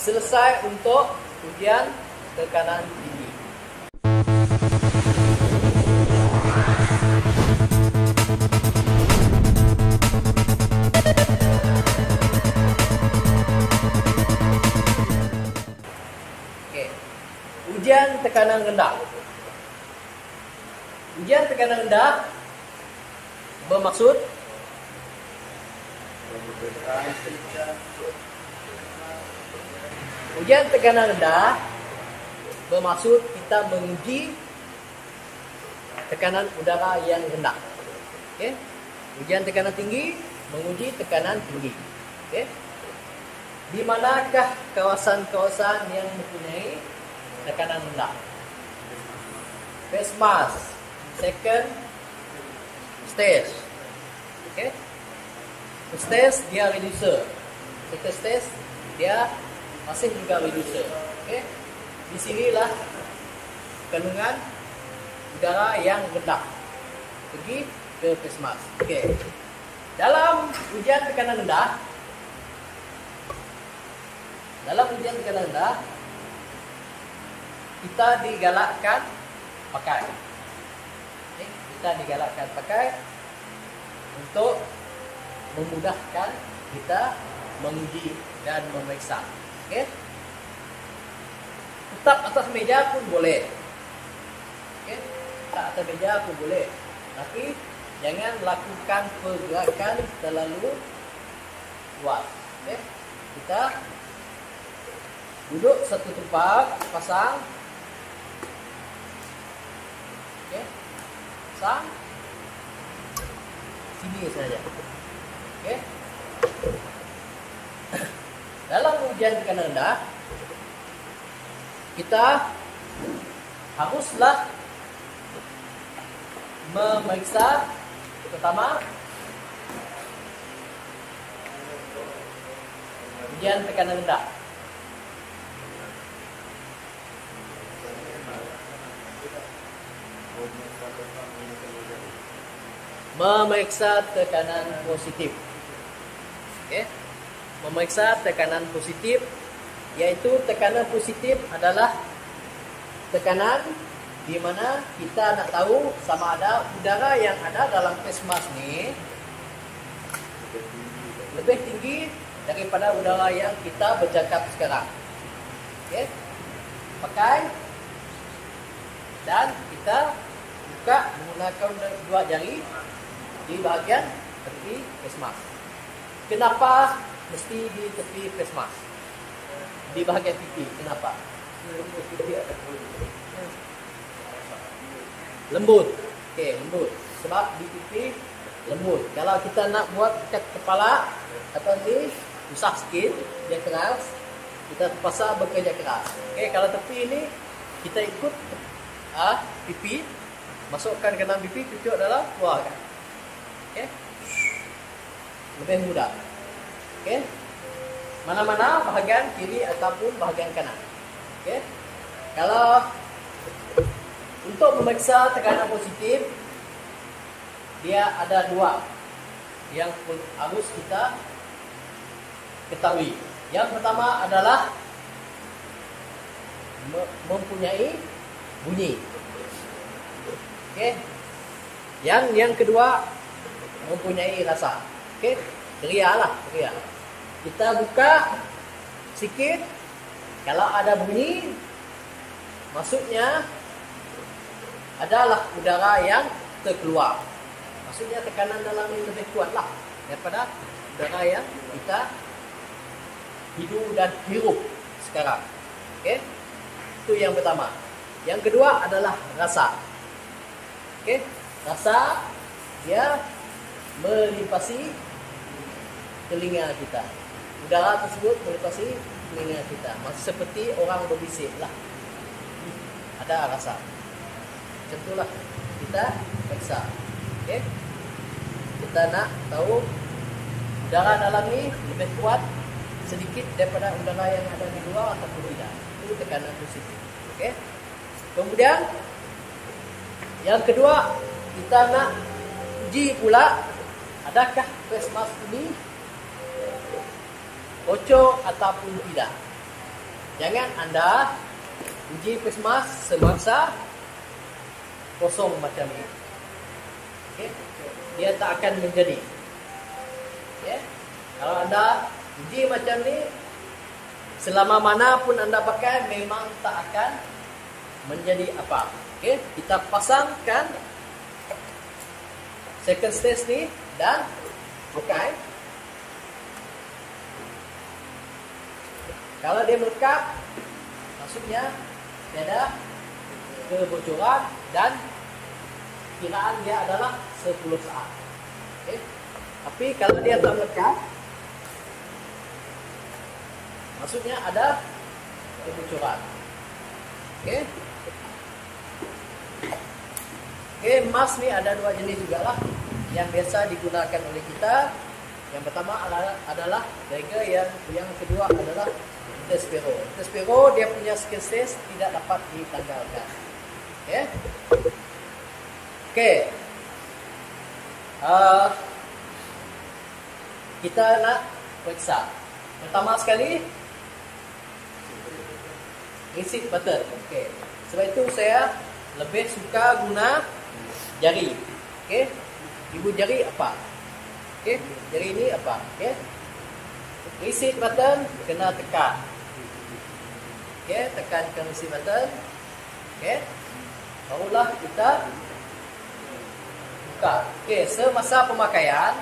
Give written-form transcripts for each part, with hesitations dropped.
selesai untuk ujian tekanan tinggi. Oke. Ujian tekanan rendah. Ujian tekanan rendah bermaksud ujian tekanan rendah bermaksud kita menguji tekanan udara yang rendah. Okey. Ujian tekanan tinggi menguji tekanan tinggi. Okey. Di manakah kawasan-kawasan yang mempunyai tekanan rendah? Phase mass, second stage. Okey. First stage dia reducer. Second stage dia masih juga reducer. Okey. Di sinilah kandungan udara yang rendah pergi ke phase mass. Okey. Dalam ujian tekanan rendah, kita digalakkan pakai. Okay. Kita digalakkan pakai untuk memudahkan kita menguji dan memeriksa. Okay. Tetap atas meja pun boleh. Okay. Tetap atas meja pun boleh. Tapi jangan lakukan pergerakan terlalu kuat. Okay. Kita duduk satu tempat, pasang. Okay. Pasang. Sini saja. Okay. Dalam ujian tekanan rendah, kita haruslah memeriksa pertama ujian tekanan rendah. Memeriksa tekanan positif. Okay. Memeriksa tekanan positif, yaitu tekanan positif adalah tekanan di mana kita nak tahu sama ada udara yang ada dalam phase mass ni lebih tinggi daripada udara yang kita bercakap sekarang. Okay. Pakai dan kita buka menggunakan dua jari di bahagian tepi phase mass. Kenapa mesti di tepi phase mass? Di bahagian pipi, kenapa? Lembut. Okey, lembut. Sebab di pipi lembut. Kalau kita nak buat kat kepala atau ni susah sikit, dia keras, kita terpaksa bekerja keras. Okey, kalau tepi ini kita ikut pipi, masukkan ke dalam pipi, cucuk dalam, keluarkan. Okey. Lebih mudah. Okey. Mana-mana bahagian kiri ataupun bahagian kanan. Okey. Kalau untuk memeriksa tekanan positif, dia ada dua yang harus kita ketahui. Yang pertama adalah mempunyai bunyi. Okey. Yang kedua mempunyai rasa. Okey. Terialah, teria. Kita buka sikit. Kalau ada bunyi, maksudnya adalah udara yang terkeluar. Maksudnya tekanan dalam ini lebih kuatlah daripada udara yang kita hidup dan hirup sekarang. Okey. Itu yang pertama. Yang kedua adalah rasa. Okey. Rasa dia melipasi telinga kita. Udara tersebut melipasi telinga kita. Maksud seperti orang berbisik lah. Ada rasa. Macam itulah kita periksa. Okay? Kita nak tahu udara dalam ni lebih kuat sedikit daripada udara yang ada di luar ataupun tidak. Itu tekanan positif. Okay? Kemudian yang kedua, kita nak uji pula adakah phase mass ini bocor ataupun tidak. Jangan Anda uji face mask semasa kosong macam ini. Okay? Dia tak akan menjadi. Okay? Kalau Anda uji macam ni, selama mana pun Anda pakai memang tak akan menjadi apa. Okay? Kita pasangkan second stage ni dan pakai. Kalau dia melekat, maksudnya dia ada kebocoran dan kiraan dia adalah 10 saat. Okay? Tapi kalau dia tak melekat, maksudnya ada kebocoran. Okay? Okay, mask ni ada dua jenis juga lah yang biasa digunakan oleh kita. Yang pertama adalah Drager, yang kedua adalah Interspero. Interspero dia punya skin stage tidak dapat ditanggalkan. Okay? Okay. Kita nak periksa. Pertama sekali, reset button. Okay. Sebab itu saya lebih suka guna jari. Okay. Ibu jari apa? Okay. Jari ini apa? Okay. Reset button kena tekan. Okay. Tekankan reset button. Okay. Barulah kita buka. Okay. Semasa pemakaian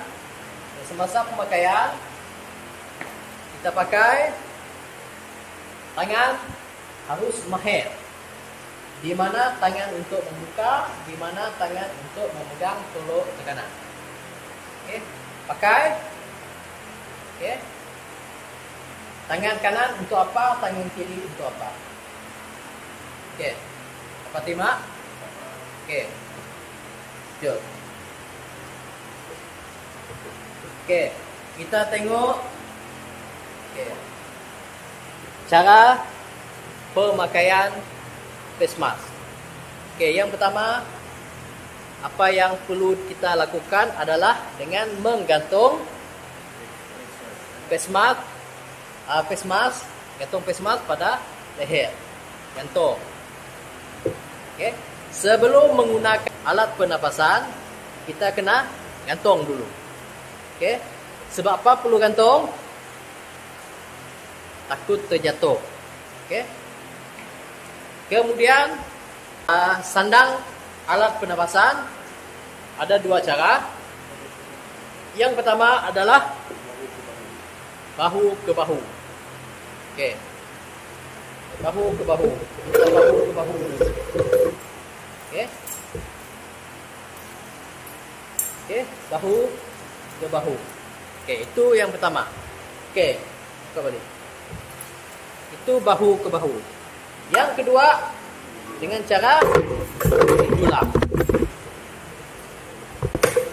kita pakai tangan harus mahir. Di mana tangan untuk membuka, di mana tangan untuk memegang tolok tekanan. Okey, pakai. Okey. Tangan kanan untuk apa, tangan kiri untuk apa? Okey. Apa terima? Okey. Jom. Okey, kita tengok cara pemakaian face mask. Okey, yang pertama apa yang perlu kita lakukan adalah dengan menggantung face mask, gantung face mask pada leher. Gantung. Okey, sebelum menggunakan alat pernafasan, kita kena gantung dulu. Okey, sebab apa perlu gantung? Takut terjatuh. Okey. Kemudian sandang alat pernafasan ada dua cara. Yang pertama adalah bahu ke bahu. Okey. Bahu ke bahu. Kita bahu ke bahu. Okey. Okey, bahu ke bahu. Okey, itu yang pertama. Okey, buka balik. Itu bahu ke bahu. Yang kedua, dengan cara menjulang.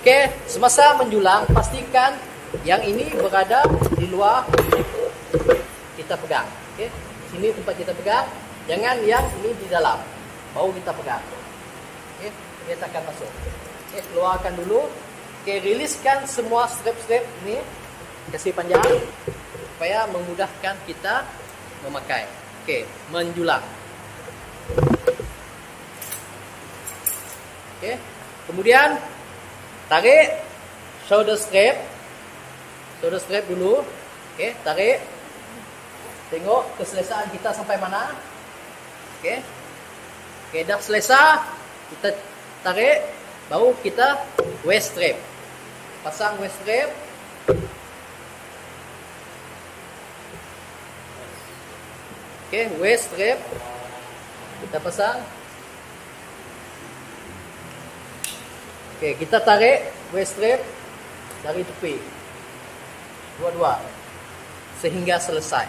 Okey, semasa menjulang pastikan yang ini berada di luar kita pegang. Okey, sini tempat kita pegang, jangan yang ini di dalam. Baru kita pegang. Okey, dia takkan masuk. Okey, keluarkan dulu. Okey, riliskan semua strap-strap ini, kasih panjang supaya memudahkan kita memakai. Okey, menjulang. Okey, kemudian tarik shoulder strap dulu. Okey, tarik. Tengok keselesaan kita sampai mana. Okey. Okey, dah selesai. Kita tarik, baru kita waist strap. Pasang waist strap. Okey, waist strap kita pasang. Okey, kita tarik waist strap dari tepi. Dua-dua sehingga selesai.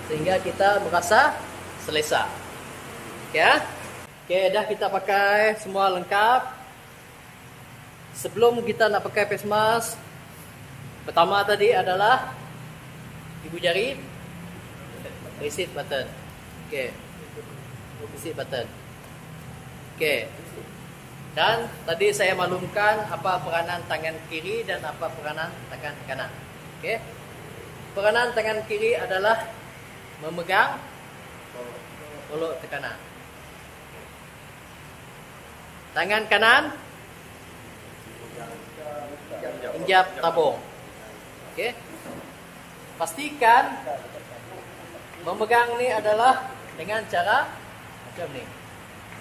Sehingga kita merasa selesa. Okey ya? Okey, dah kita pakai semua lengkap. Sebelum kita nak pakai face mask, pertama tadi adalah ibu jari, reset button. Okey. Reset button. Okey. Dan tadi saya maklumkan apa peranan tangan kiri dan apa peranan tangan kanan. Okey. Peranan tangan kiri adalah memegang Olok ke kanan. Tangan kanan injap tabung. Okey. Pastikan memegang ni adalah dengan cara macam ni.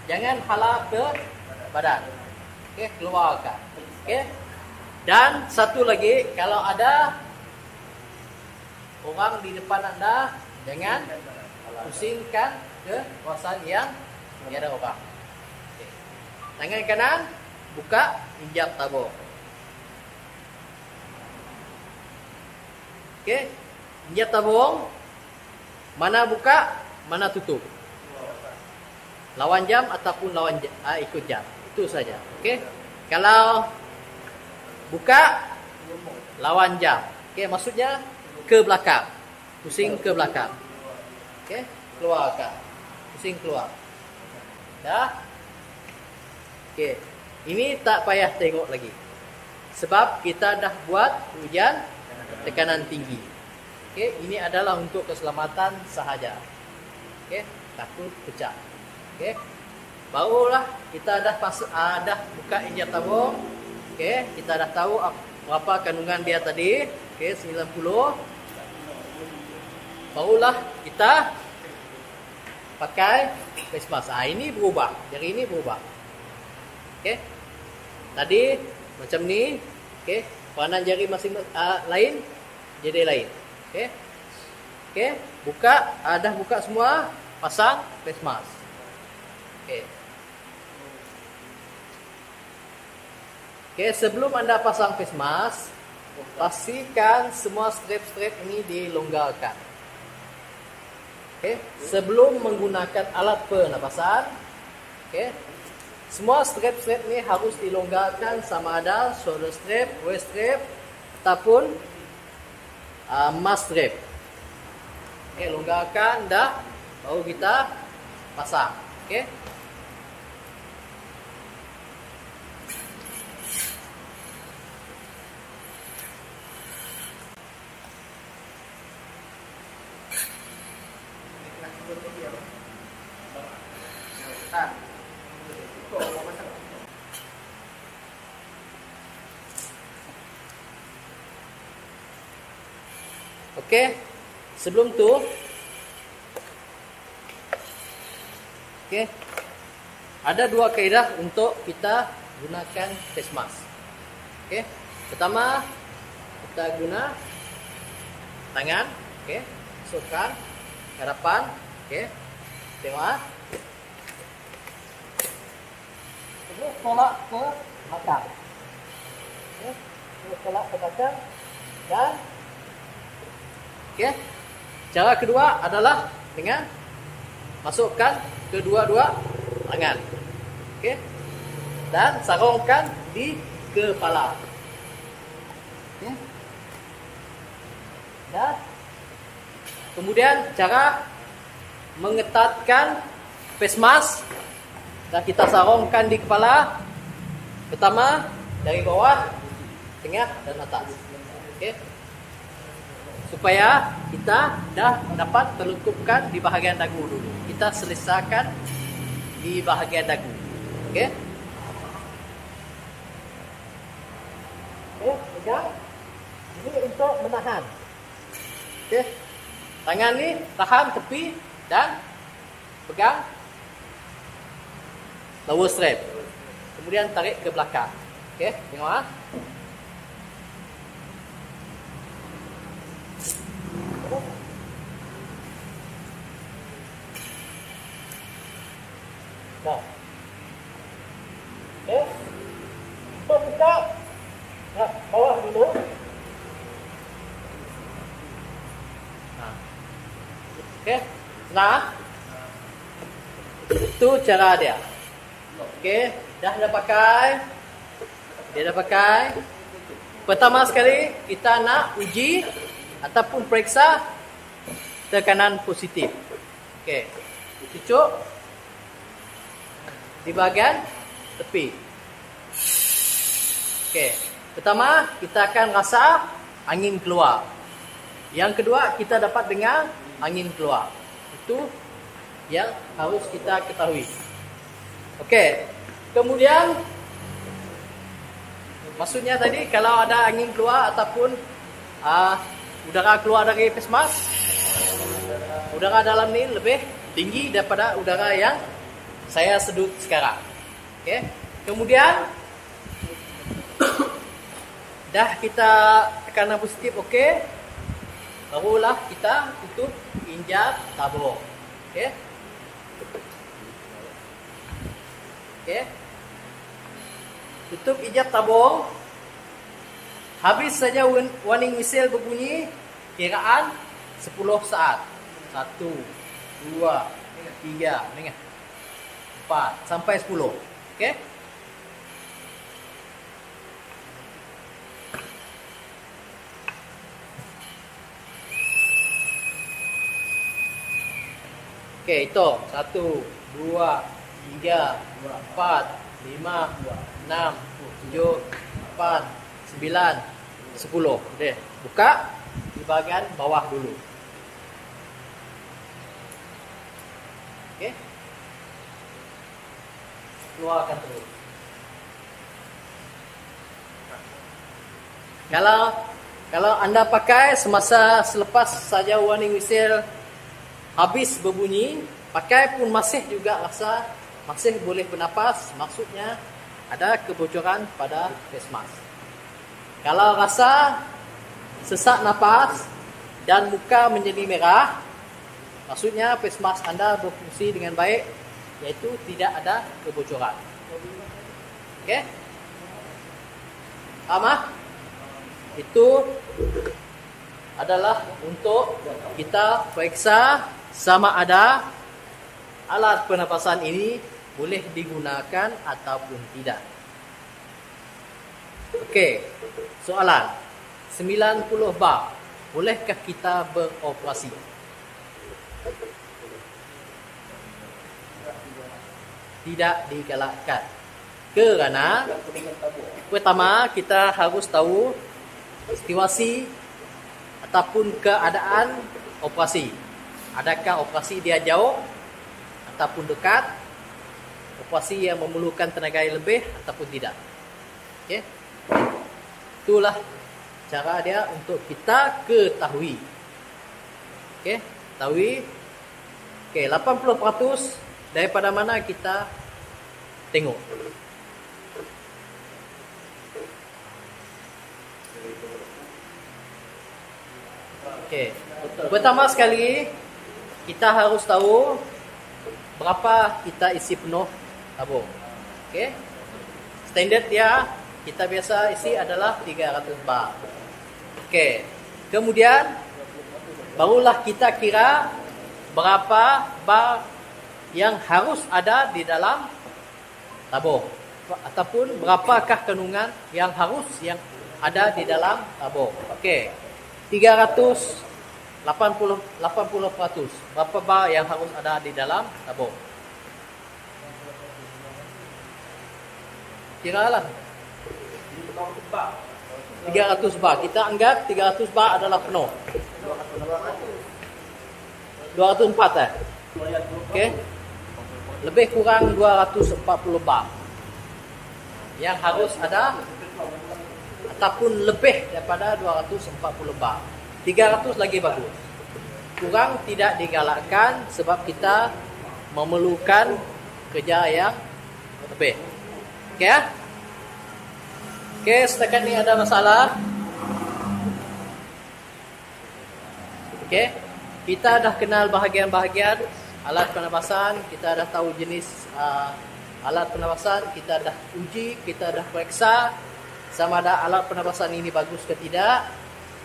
Jangan hala ke badan. Okey, keluarkan. Okey. Dan satu lagi, kalau ada orang di depan anda, jangan pusingkan ke kawasan yang ada orang. Okay. Tangan kanan buka, injak tabung. Okey, injak tabung. Mana buka, mana tutup. Lawan jam ataupun lawan ikut jam. Itu saja. Okey. Kalau buka, lawan jam. Okey, maksudnya ke belakang. Pusing ke belakang. Okey, keluarkan. Pusing keluar. Dah? Okey. Ini tak payah tengok lagi. Sebab kita dah buat ujian tekanan tinggi. Okey, ini adalah untuk keselamatan sahaja. Okey, takut pecah. Okey. Barulah kita dah buka injak tabung. Okey, kita dah tahu berapa kandungan dia tadi. Okey, 90. Barulah kita pakai face mask. Ini berubah. Jari ini berubah. Okey. Tadi macam ni. Okey, peranan jari masing lain jadi lain. Okey. Okey, buka, dah buka semua, pasang face mask. Okey. Okey, sebelum anda pasang face mask, pastikan semua strap-strap ini dilonggarkan. Okey, sebelum menggunakan alat pernafasan, okey, semua strap-strap ini harus dilonggarkan, sama ada shoulder strap, waist strap ataupun mask strap. Okey, longgarkan dah, baru kita pasang. Okey. Okey, sebelum tu, okey, ada dua kaedah untuk kita gunakan face mask. Okey, pertama kita guna tangan, okey, masukkan ke hadapan, okey, tengok. Terus tolak ke belakang. Okey, terus tolak ke belakang dan okey. Cara kedua adalah dengan masukkan kedua-dua tangan. Okey. Dan sarungkan di kepala. Okey. Dan kemudian cara mengetatkan face mask dan kita sarungkan di kepala. Pertama dari bawah, tengah dan atas. Okey. Supaya kita dah dapat terlekupkan di bahagian dagu dulu. Kita selesaikan di bahagian dagu. Okey. Okey, pegang. Ini untuk menahan. Okey. Tangan ni tahan tepi dan pegang lower strap. Kemudian tarik ke belakang. Okey, tengok ah. Nah. Okey. Buka. Nah, bawah dulu. Nah. Okey. Nah. Itu cara dia. Okey, dah pakai. Dia dah pakai. Pertama sekali kita nak uji ataupun periksa tekanan positif. Okey. Cucuk di bahagian tepi. Okey. Pertama, kita akan rasa angin keluar. Yang kedua, kita dapat dengar angin keluar. Itu yang harus kita ketahui. Okey. Kemudian maksudnya tadi kalau ada angin keluar ataupun udara keluar dari face mask, udara dalam ni lebih tinggi daripada udara yang saya sedut sekarang. Okey. Kemudian dah kita tekanan positif okey. Barulah kita tutup injap tabung. Okey. Okey. Tutup injap tabung. Habis saja warning whistle berbunyi, kiraan 10 saat. 1 2 3 dengar. 4 sampai 10. Okey. Okey, itu 1 2 3 4 5 6 7 8 9 10. Okey, buka di bahagian bawah dulu. Okey. Keluarkan terus. Kalau anda pakai semasa selepas saja warning whistle habis berbunyi, pakai pun masih juga rasa masih boleh bernapas, maksudnya ada kebocoran pada face mask. Kalau rasa sesak napas dan muka menjadi merah, maksudnya face mask anda berfungsi dengan baik, iaitu tidak ada kebocoran. Okey? Faham? Itu adalah untuk kita periksa sama ada alat pernafasan ini boleh digunakan ataupun tidak. Okey, soalan 90 bar, bolehkah kita beroperasi? Tidak digalakkan. Kerana pertama kita harus tahu situasi ataupun keadaan operasi. Adakah operasi dia jauh ataupun dekat? Operasi yang memerlukan tenaga yang lebih ataupun tidak? Okey. Itulah cara dia untuk kita ketahui. Okey, ketahui. Okey, 80% daripada mana kita tengok. Okey. Pertama sekali kita harus tahu berapa kita isi penuh tabung. Okey. Standard dia kita biasa isi adalah 300 bar. Okey. Kemudian barulah kita kira berapa bar yang harus ada di dalam tabung ataupun berapakah kandungan yang harus yang ada di dalam tabung. Okey. 380 berapa bar yang harus ada di dalam tabung? Kiralah 300 bar. Kita anggap 300 bar adalah penuh. 204 Okey. Lebih kurang 240 bar yang harus ada ataupun lebih daripada 240 bar. 300 lagi bagus. Kurang tidak digalakkan sebab kita memerlukan kerja yang lebih. Okey ya? Okey, setakat ni ada masalah? Okey. Kita dah kenal bahagian-bahagian alat pernafasan, kita dah tahu jenis alat pernafasan, kita dah uji, kita dah periksa sama ada alat pernafasan ini bagus ke tidak,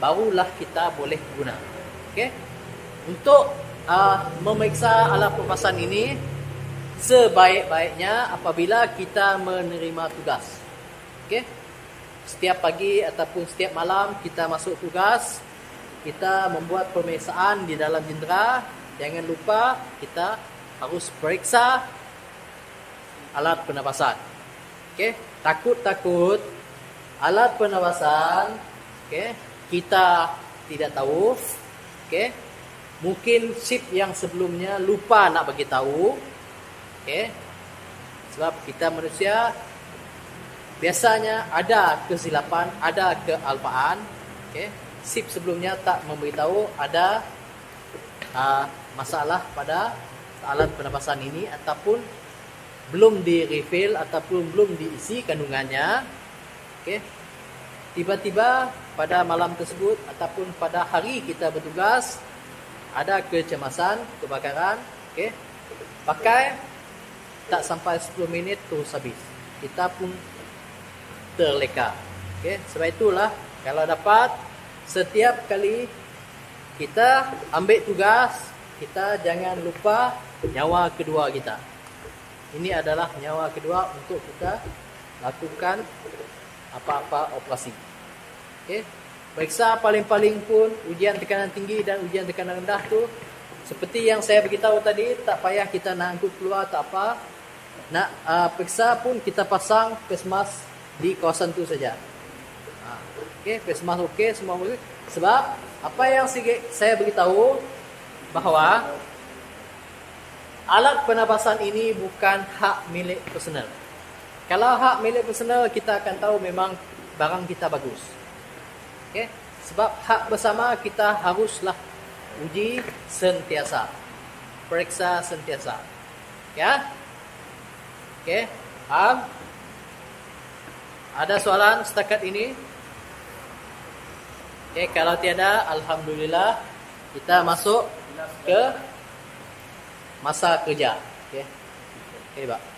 barulah kita boleh guna. Okey. Untuk memeriksa alat pernafasan ini sebaik-baiknya apabila kita menerima tugas. Okey. Setiap pagi ataupun setiap malam kita masuk tugas, kita membuat pemeriksaan di dalam jendera. Jangan lupa kita harus periksa alat pernafasan. Okey, takut-takut alat pernafasan, okey, kita tidak tahu. Okey. Mungkin sip yang sebelumnya lupa nak bagi tahu. Okey. Sebab kita manusia biasanya ada kesilapan, ada kealpaan. Okey. Sip sebelumnya tak memberitahu ada masalah pada alat pernafasan ini ataupun belum di refill ataupun belum diisi kandungannya. Okey. Tiba-tiba pada malam tersebut ataupun pada hari kita bertugas ada kecemasan, kebakaran, okey. Pakai tak sampai 10 minit terus habis. Kita pun terleka. Okey, sebab itulah kalau dapat setiap kali kita ambil tugas, kita jangan lupa nyawa kedua kita. Ini adalah nyawa kedua untuk kita lakukan apa-apa operasi. Okey. Periksa paling-paling pun ujian tekanan tinggi dan ujian tekanan rendah tu seperti yang saya beritahu tadi, tak payah kita nak angkut keluar tak apa. Nak periksa pun kita pasang face mask di kawasan tu saja. Okey, face mask okey, semua okey. Sebab apa yang saya beritahu bahawa alat pernafasan ini bukan hak milik personal. Kalau hak milik personal, kita akan tahu memang barang kita bagus. Okay? Sebab hak bersama kita haruslah uji sentiasa. Periksa sentiasa. Ya? Okay? Ada soalan setakat ini? Okay, kalau tiada, alhamdulillah kita masuk ke masa kerja. Okay? Okay, Pak.